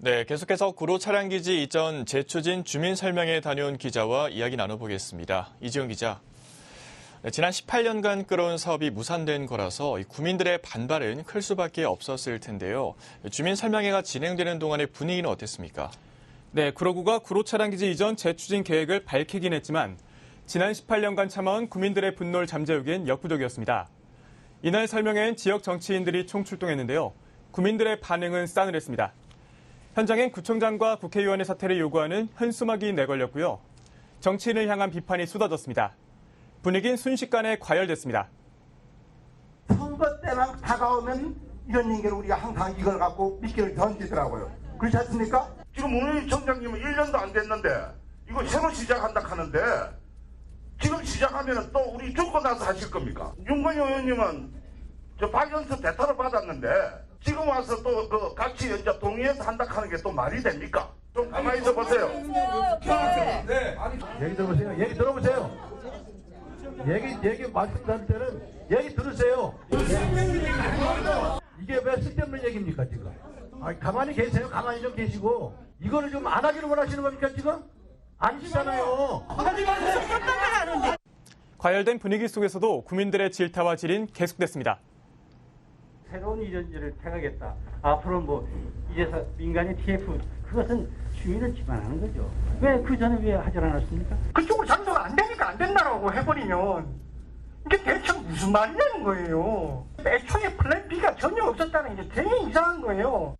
네, 계속해서 구로 차량기지 이전 재추진 주민 설명회 다녀온 기자와 이야기 나눠보겠습니다. 이지영 기자. 네, 지난 18년간 끌어온 사업이 무산된 거라서 구민들의 반발은 클 수밖에 없었을 텐데요. 주민 설명회가 진행되는 동안의 분위기는 어땠습니까? 네, 구로구가 구로 차량기지 이전 재추진 계획을 밝히긴 했지만 지난 18년간 참아온 국민들의 분노를 잠재우기엔 역부족이었습니다. 이날 설명회엔 지역 정치인들이 총출동했는데요. 국민들의 반응은 싸늘했습니다. 현장엔 구청장과 국회의원의 사퇴를 요구하는 현수막이 내걸렸고요. 정치인을 향한 비판이 쏟아졌습니다. 분위기는 순식간에 과열됐습니다. 선거 때만 다가오면 이런 얘기를 우리가 항상 이걸 갖고 미끼를 던지더라고요. 그렇지 않습니까? 지금 문희 청장님은 1년도 안 됐는데 이거 새로 시작한다 하는데 지금 시작하면 또 우리 죽고 나서 하실 겁니까? 윤건희 의원님은 저 박연수 대타를 받았는데 지금 와서 또 그 같이 이제 동의해서 한다 하는 게 또 말이 됩니까? 좀 가만히 있어 보세요. 네. 얘기 들어보세요. 얘기 들어보세요. 얘기 말씀드릴 때는 얘기 들으세요. 이게 왜 쓸데없는 얘기입니까 지금? 아니, 가만히 계세요. 가만히 좀 계시고 이거를 좀 안 하기를 원하시는 겁니까 지금? 아니시잖아요. 과열된 분위기 속에서도 국민들의 질타와 질인 계속됐습니다. 새로운 이전지를 택하겠다. 앞으로 이제서 민간의 TF 그것은 주민을 기반하는 거죠. 왜 그 전에 왜 하지 않았습니까? 그쪽으로 장소가 안 되니까 안 된다라고 해버리면 이게 대체 무슨 말이냐는 거예요. 애초에 플랜 B가 전혀 없었다는 게 되게 이상한 거예요.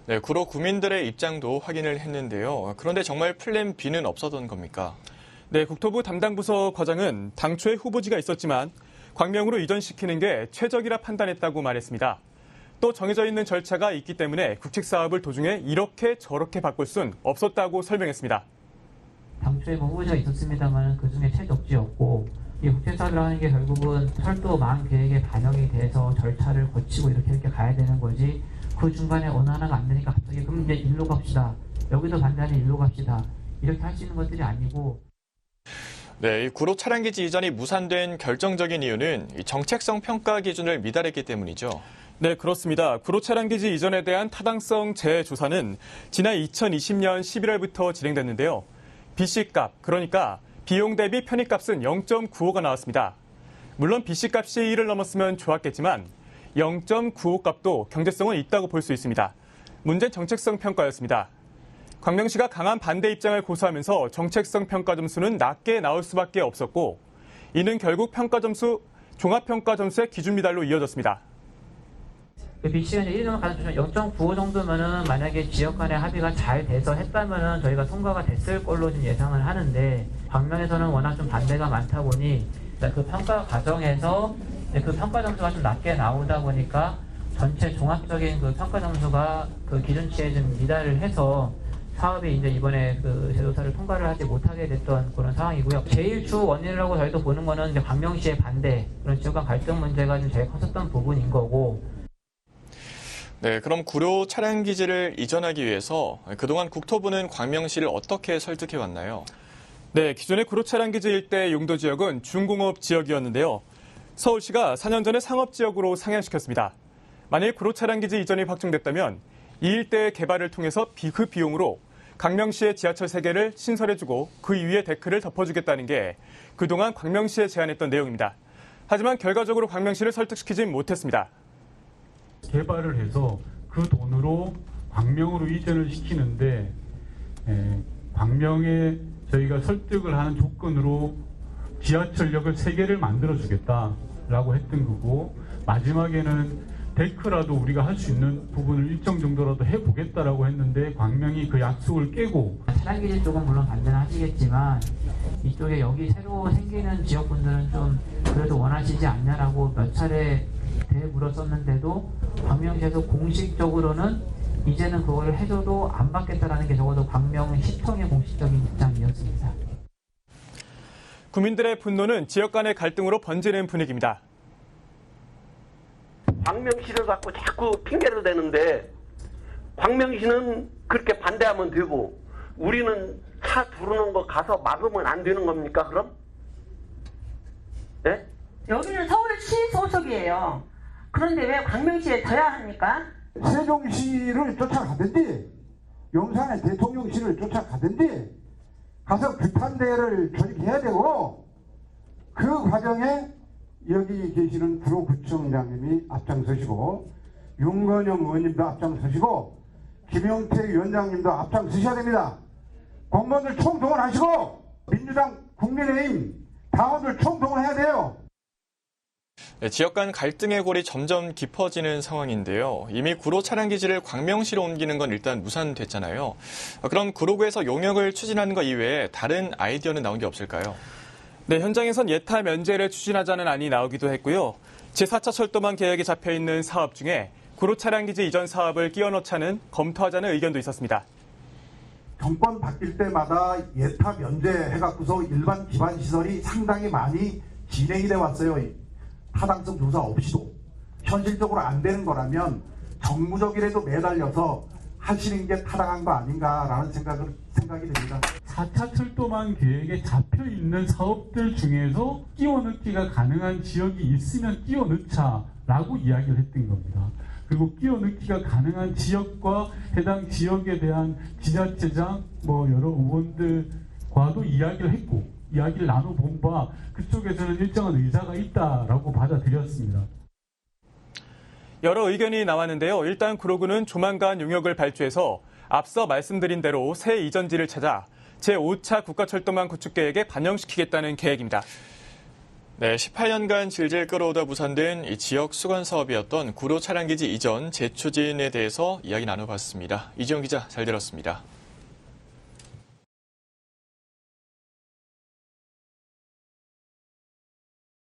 네, 구로 구민들의 입장도 확인을 했는데요. 그런데 정말 플랜 B는 없었던 겁니까? 네, 국토부 담당 부서 과장은 당초에 후보지가 있었지만 광명으로 이전시키는 게 최적이라 판단했다고 말했습니다. 또 정해져 있는 절차가 있기 때문에 국책 사업을 도중에 이렇게 저렇게 바꿀 순 없었다고 설명했습니다. 당초에 후보지가 있었습니다만 그중에 최적지였고 이 국책 사업을 하는 게 결국은 철도 망 계획에 반영이 돼서 절차를 거치고 이렇게 가야 되는 거지 그 중간에 어느 하나가 안 되니까 갑자기 그럼 이제 일로 갑시다. 여기서 반대하는 일로 갑시다. 이렇게 할 수 있는 것들이 아니고 네, 이 구로 차량기지 이전이 무산된 결정적인 이유는 정책성 평가 기준을 미달했기 때문이죠. 네, 그렇습니다. 구로 차량기지 이전에 대한 타당성 재조사는 지난 2020년 11월부터 진행됐는데요. BC값, 그러니까 비용 대비 편의값은 0.95가 나왔습니다. 물론 BC값이 1을 넘었으면 좋았겠지만 0.95 값도 경제성은 있다고 볼 수 있습니다. 문제는 정책성 평가였습니다. 광명시가 강한 반대 입장을 고수하면서 정책성 평가 점수는 낮게 나올 수밖에 없었고 이는 결국 평가 점수, 종합평가 점수의 기준 미달로 이어졌습니다. BC가 이제 1년 가져주면 0.95 정도면은 만약에 지역 간의 합의가 잘 돼서 했다면은 저희가 통과가 됐을 걸로 좀 예상을 하는데 광명에서는 워낙 좀 반대가 많다 보니 그 평가 과정에서 그 평가 점수가 좀 낮게 나오다 보니까 전체 종합적인 그 평가 점수가 그 기준치에 좀 미달을 해서 사업이 이제 이번에 그 재조사를 통과를 하지 못하게 됐던 그런 상황이고요. 제일 주 원인이라고 저희도 보는 거는 이제 광명시의 반대, 그런 지역 간 갈등 문제가 좀 제일 컸었던 부분인 거고. 네, 그럼 구로 차량기지를 이전하기 위해서 그동안 국토부는 광명시를 어떻게 설득해 왔나요? 네, 기존의 구로 차량기지 일대 용도 지역은 중공업 지역이었는데요. 서울시가 4년 전에 상업지역으로 상향시켰습니다. 만일 구로 차량기지 이전이 확정됐다면 이 일대의 개발을 통해서 그 비용으로 광명시의 지하철 3개를 신설해주고 그 위에 데크를 덮어주겠다는 게 그동안 광명시에 제안했던 내용입니다. 하지만 결과적으로 광명시를 설득시키지 못했습니다. 개발을 해서 그 돈으로 광명으로 이전을 시키는데 광명에 저희가 설득을 하는 조건으로 지하철역을 3개를 만들어주겠다라고 했던 거고 마지막에는 데크라도 우리가 할 수 있는 부분을 일정 정도라도 해보겠다라고 했는데 광명이 그 약속을 깨고 차량기지 쪽은 물론 반대는 하시겠지만 이쪽에 여기 새로 생기는 지역분들은 좀 그래도 원하시지 않냐라고 몇 차례 되물었었는데도 광명시에서 공식적으로는 이제는 그걸 해줘도 안 받겠다라는 게 적어도 광명시청의 공식적인 입장이었습니다. 국민들의 분노는 지역 간의 갈등으로 번지는 분위기입니다. 광명시를 갖고 자꾸 핑계를 대는데 광명시는 그렇게 반대하면 되고 우리는 차 들어오는 거 가서 막으면 안 되는 겁니까 그럼? 네? 여기는 서울시 소속이에요. 그런데 왜 광명시에 져야 합니까? 세종시를 쫓아가든지 용산의 대통령실을 쫓아가든지 가서 규탄대를 조직해야 되고, 그 과정에 여기 계시는 구로구청장님이 앞장서시고 윤건영 의원님도 앞장서시고 김용태 위원장님도 앞장서셔야 됩니다. 공무원들 총동원하시고 민주당, 국민의힘 당원들 총동원해야 돼요. 네, 지역 간 갈등의 골이 점점 깊어지는 상황인데요. 이미 구로 차량기지를 광명시로 옮기는 건 일단 무산됐잖아요. 그럼 구로구에서 용역을 추진하는 것 이외에 다른 아이디어는 나온 게 없을까요? 네, 현장에선 예타 면제를 추진하자는 안이 나오기도 했고요. 제4차 철도망 계획에 잡혀있는 사업 중에 구로 차량기지 이전 사업을 끼워 넣자는 검토하자는 의견도 있었습니다. 정권 바뀔 때마다 예타 면제해갖고서 일반 기반 시설이 상당히 많이 진행이 돼 왔어요. 타당성 조사 없이도. 현실적으로 안 되는 거라면 정무적이라도 매달려서 하시는 게 타당한 거 아닌가라는 생각이 듭니다. 4차 철도망 계획에 잡혀있는 사업들 중에서 끼워 넣기가 가능한 지역이 있으면 끼워 넣자라고 이야기를 했던 겁니다. 그리고 끼워 넣기가 가능한 지역과 해당 지역에 대한 지자체장 여러 의원들과도 이야기를 했고, 이야기를 나눠본 바 그쪽에서는 일정한 의사가 있다라고 받아들였습니다. 여러 의견이 나왔는데요. 일단 구로구는 조만간 용역을 발주해서 앞서 말씀드린 대로 새 이전지를 찾아 제5차 국가철도망 구축 계획에 반영시키겠다는 계획입니다. 네, 18년간 질질 끌어오다 무산된 이 지역 수건 사업이었던 구로 차량기지 이전 재추진에 대해서 이야기 나눠봤습니다. 이지영 기자 잘 들었습니다.